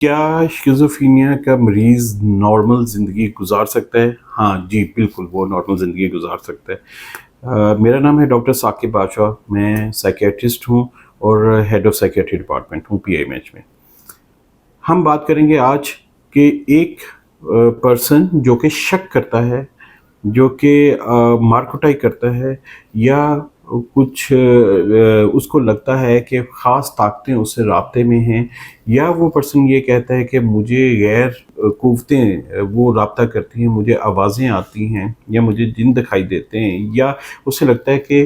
क्या शिज़ोफ्रेनिया का मरीज़ नॉर्मल ज़िंदगी गुज़ार सकता है? हाँ जी, बिल्कुल वो नॉर्मल ज़िंदगी गुज़ार सकता है। मेरा नाम है डॉक्टर साकिब बादशाह, मैं साइकियाट्रिस्ट हूँ और हेड ऑफ़ साइकियाट्री डिपार्टमेंट हूँ पीआईएमएच में। हम बात करेंगे आज कि एक पर्सन जो कि शक करता है, जो कि मार-कुटाई करता है या कुछ उसको लगता है कि ख़ास ताकतें उससे राब्ते में हैं, या वो पर्सन ये कहता है कि मुझे गैर क़ुव्वतें वो राब्ता करती हैं, मुझे आवाज़ें आती हैं या मुझे जिन दिखाई देते हैं, या उसे लगता है कि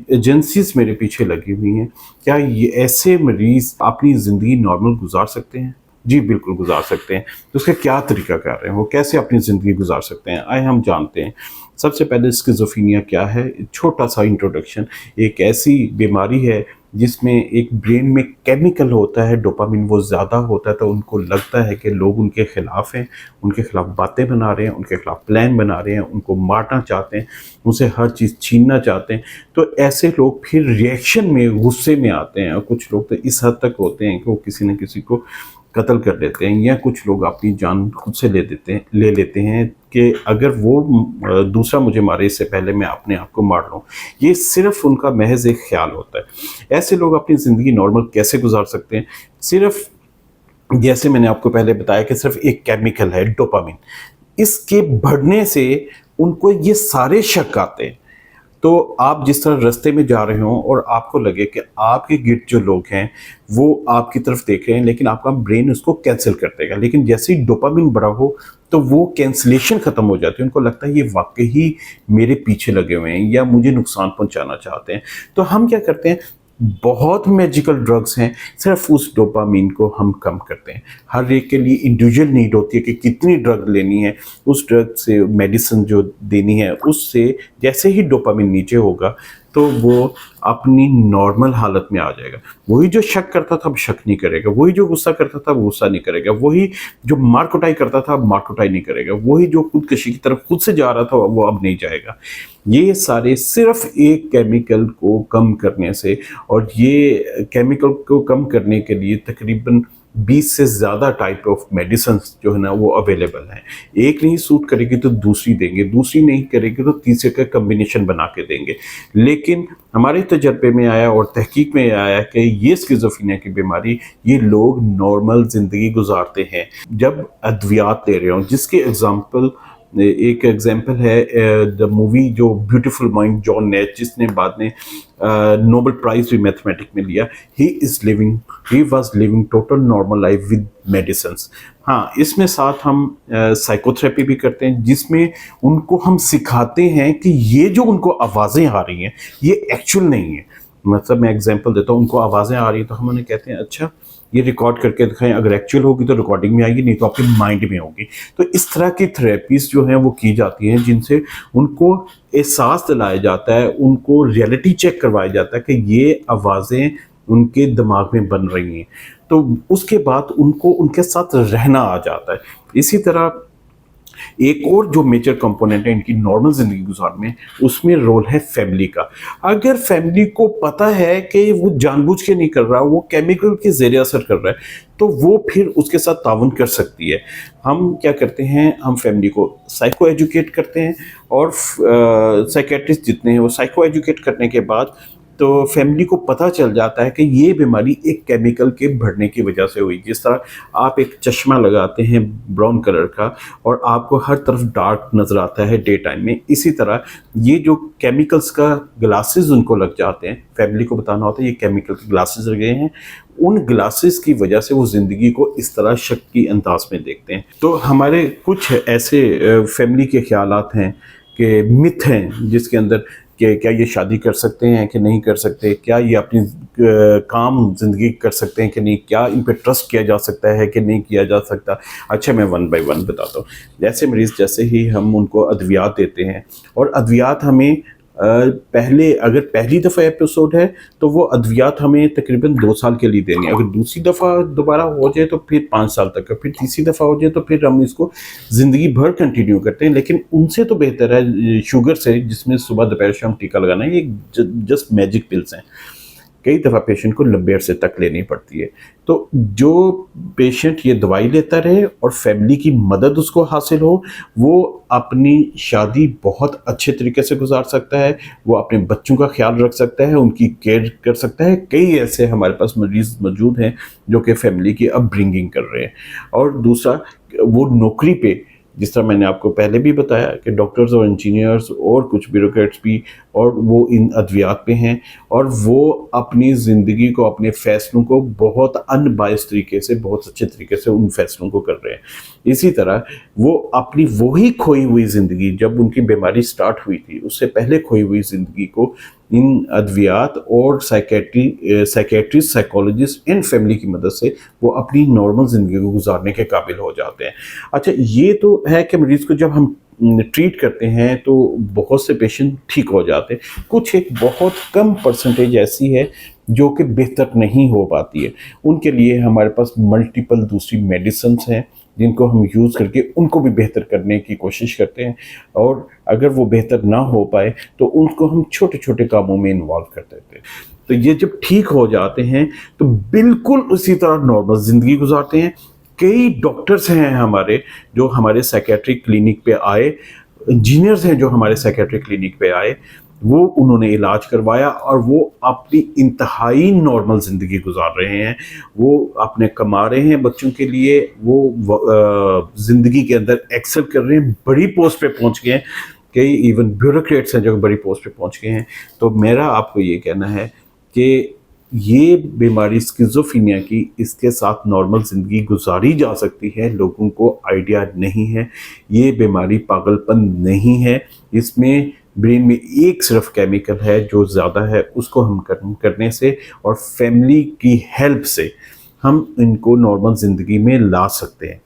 एजेंसीज़ मेरे पीछे लगी हुई हैं। क्या ये ऐसे मरीज़ अपनी ज़िंदगी नॉर्मल गुज़ार सकते हैं? जी, बिल्कुल गुज़ार सकते हैं। तो उसका क्या तरीक़ाकार है? वो कैसे अपनी ज़िंदगी गुज़ार सकते हैं? आइए हम जानते हैं। सबसे पहले स्किज़ोफ्रेनिया क्या है? छोटा-सा इंट्रोडक्शन। एक ऐसी बीमारी है जिसमें एक ब्रेन में केमिकल होता है, डोपामाइन वो ज़्यादा होता है, तो उनको लगता है कि लोग उनके खिलाफ हैं, उनके खिलाफ बातें बना रहे हैं, उनके खिलाफ प्लान बना रहे हैं, उनको मारना चाहते हैं, उनसे हर चीज़ छीनना चाहते हैं। तो ऐसे लोग फिर रिएक्शन में गुस्से में आते हैं, और कुछ लोग तो इस हद तक होते हैं कि वो किसी न किसी को कत्ल कर देते हैं, या कुछ लोग अपनी जान खुद से ले लेते हैं कि अगर वो दूसरा मुझे मारे इससे पहले मैं अपने आप को मार लूँ। ये सिर्फ़ उनका महज़ एक ख़्याल होता है। ऐसे लोग अपनी ज़िंदगी नॉर्मल कैसे गुज़ार सकते हैं? सिर्फ़ जैसे मैंने आपको पहले बताया कि सिर्फ़ एक केमिकल है डोपामाइन, इसके बढ़ने से उनको ये सारे शक आते हैं। तो आप जिस तरह रास्ते में जा रहे हों और आपको लगे कि आपके गिर्द जो लोग हैं, वो आपकी तरफ देख रहे हैं, लेकिन आपका ब्रेन उसको कैंसल कर देगा। लेकिन जैसे ही डोपामाइन बढ़ा हो, तो वो कैंसलेशन ख़त्म हो जाती है। उनको लगता है ये वाक़ई ही मेरे पीछे लगे हुए हैं या मुझे नुकसान पहुँचाना चाहते हैं। तो हम क्या करते हैं, बहुत मैजिकल ड्रग्स हैं, सिर्फ़ उस डोपामाइन को हम कम करते हैं। हर एक के लिए इंडिविजुअल नीड होती है कि कितनी ड्रग लेनी है, उस ड्रग से मेडिसिन जो देनी है, उससे जैसे ही डोपामाइन नीचे होगा, तो वो अपनी नॉर्मल हालत में आ जाएगा। वही जो शक करता था, अब शक नहीं करेगा, वही जो गुस्सा करता था, वो गुस्सा नहीं करेगा, वही जो मार-कुटाई करता था, अब मार-कुटाई नहीं करेगा, वही जो खुदकशी की तरफ खुद से जा रहा था, वो अब नहीं जाएगा। ये सारे सिर्फ़ एक केमिकल को कम करने से, और ये केमिकल को कम करने के लिए तकरीबन 20 से ज़्यादा टाइप ऑफ मेडिसिन्स जो है ना वो अवेलेबल हैं। एक नहीं सूट करेगी तो दूसरी देंगे, दूसरी नहीं करेगी तो तीसरे का कॉम्बिनेशन बना के देंगे। लेकिन हमारे तजर्बे में आया और तहकीक में आया कि ये स्किज़ोफ्रेनिया की बीमारी, ये लोग नॉर्मल ज़िंदगी गुज़ारते हैं जब अद्वियात ले रहे हों। जिसके एक एग्जाम्पल है द मूवी जो ब्यूटीफुल माइंड जॉन नेच, जिसने बाद में नोबेल प्राइज़ भी मैथमेटिक्स में लिया। He was living total normal life with medicines. हाँ, इसमें साथ हम साइकोथेरेपी भी करते हैं, जिसमें उनको हम सिखाते हैं कि ये जो उनको आवाज़ें आ रही हैं, ये एक्चुअल नहीं है। मतलब मैं एग्जांपल देता हूँ, उनको आवाज़ें आ रही हैं तो हम उन्हें कहते हैं अच्छा ये रिकॉर्ड करके दिखाएं, अगर एक्चुअल होगी तो रिकॉर्डिंग में आएगी, नहीं तो आपके माइंड में होगी। तो इस तरह की थेरेपीज जो हैं वो की जाती हैं, जिनसे उनको एहसास दिलाया जाता है, उनको रियलिटी चेक करवाया जाता है कि ये आवाज़ें उनके दिमाग में बन रही हैं। तो उसके बाद उनको उनके साथ रहना आ जाता है। इसी तरह एक और जो मेजर कंपोनेंट है इनकी नॉर्मल ज़िंदगी गुज़ारने में, उसमें रोल है फैमिली का। अगर फैमिली को पता है कि वो जानबूझ के नहीं कर रहा, वो केमिकल के ज़ेरे असर कर रहा है, तो वो फिर उसके साथ ताउन कर सकती है। हम क्या करते हैं, हम फैमिली को साइको एजुकेट करते हैं, और साइकियाट्रिस्ट जितने हैं वो साइको एजुकेट करने के बाद तो फैमिली को पता चल जाता है कि ये बीमारी एक केमिकल के बढ़ने की वजह से हुई। जिस तरह आप एक चश्मा लगाते हैं ब्राउन कलर का, और आपको हर तरफ डार्क नज़र आता है डे टाइम में, इसी तरह ये जो केमिकल्स का ग्लासेस उनको लग जाते हैं, फैमिली को बताना होता है ये केमिकल के ग्लासेस लगे हैं। उन ग्लासेस की वजह से वो ज़िंदगी को इस तरह शक की अंदाज में देखते हैं। तो हमारे कुछ ऐसे फैमिली के ख़्यालात हैं कि मिथ हैं, जिसके अंदर कि क्या ये शादी कर सकते हैं कि नहीं कर सकते, क्या ये अपनी काम ज़िंदगी कर सकते हैं कि नहीं, क्या इन पे ट्रस्ट किया जा सकता है कि नहीं किया जा सकता। अच्छा, मैं वन बाय वन बताता हूँ। जैसे मरीज़, जैसे ही हम उनको अद्वियात देते हैं, और अद्वियात हमें पहले अगर पहली दफ़ा एपिसोड है तो वो अद्वियात हमें तकरीबन 2 साल के लिए देनी है। अगर दूसरी दफ़ा दोबारा हो जाए तो फिर 5 साल तक का, फिर तीसरी दफ़ा हो जाए तो फिर हम इसको ज़िंदगी भर कंटिन्यू करते हैं। लेकिन उनसे तो बेहतर है शुगर से, जिसमें सुबह दोपहर शाम टीका लगाना है। ये जस्ट मैजिक पिल्स हैं। कई दफ़ा पेशेंट को लंबे अरसे तक लेनी पड़ती है। तो जो पेशेंट ये दवाई लेता रहे और फैमिली की मदद उसको हासिल हो, वो अपनी शादी बहुत अच्छे तरीके से गुजार सकता है, वो अपने बच्चों का ख्याल रख सकता है, उनकी केयर कर सकता है। कई ऐसे हमारे पास मरीज़ मौजूद हैं जो कि फैमिली की अपब्रिंगिंग कर रहे हैं। और दूसरा, वो नौकरी पे, जिस तरह मैंने आपको पहले भी बताया कि डॉक्टर्स और इंजीनियर्स और कुछ ब्यूरोक्रेट्स भी, और वो इन अद्वियात पे हैं, और वो अपनी ज़िंदगी को, अपने फ़ैसलों को बहुत अनबायस्ड तरीके से, बहुत अच्छे तरीके से उन फ़ैसलों को कर रहे हैं। इसी तरह वो अपनी वही खोई हुई ज़िंदगी, जब उनकी बीमारी स्टार्ट हुई थी, उससे पहले खोई हुई ज़िंदगी को इन अद्वियात और साइकेट्रिस्ट, साइकोलॉजिस्ट, इन फैमिली की मदद से वो अपनी नॉर्मल ज़िंदगी को गुजारने के काबिल हो जाते हैं। अच्छा, ये तो है कि मरीज़ को जब हम ट्रीट करते हैं तो बहुत से पेशेंट ठीक हो जाते हैं। कुछ एक बहुत कम परसेंटेज ऐसी है जो कि बेहतर नहीं हो पाती है। उनके लिए हमारे पास मल्टीपल दूसरी मेडिसिन्स हैं जिनको हम यूज़ करके उनको भी बेहतर करने की कोशिश करते हैं, और अगर वो बेहतर ना हो पाए तो उनको हम छोटे छोटे कामों में इन्वॉल्व कर देते हैं। तो ये जब ठीक हो जाते हैं तो बिल्कुल उसी तरह नॉर्मल ज़िंदगी गुजारते हैं। कई डॉक्टर्स हैं हमारे जो हमारे साइकेट्रिक क्लिनिक पे आए, इंजीनियर्स हैं जो हमारे साइकेट्रिक क्लिनिक पे आए, वो उन्होंने इलाज करवाया और वो अपनी इंतहाई नॉर्मल ज़िंदगी गुजार रहे हैं। वो अपने कमा रहे हैं बच्चों के लिए, वो ज़िंदगी के अंदर एक्सेल कर रहे हैं, बड़ी पोस्ट पे पहुंच गए हैं। कई इवन ब्यूरोक्रेट्स हैं जो बड़ी पोस्ट पे पहुंच गए हैं। तो मेरा आपको ये कहना है कि ये बीमारी स्किज़ोफ्रेनिया की, इसके साथ नॉर्मल ज़िंदगी गुजारी जा सकती है। लोगों को आइडिया नहीं है। ये बीमारी पागलपन नहीं है, इसमें ब्रेन में एक सिर्फ केमिकल है जो ज़्यादा है, उसको हम करने से और फैमिली की हेल्प से हम इनको नॉर्मल ज़िंदगी में ला सकते हैं।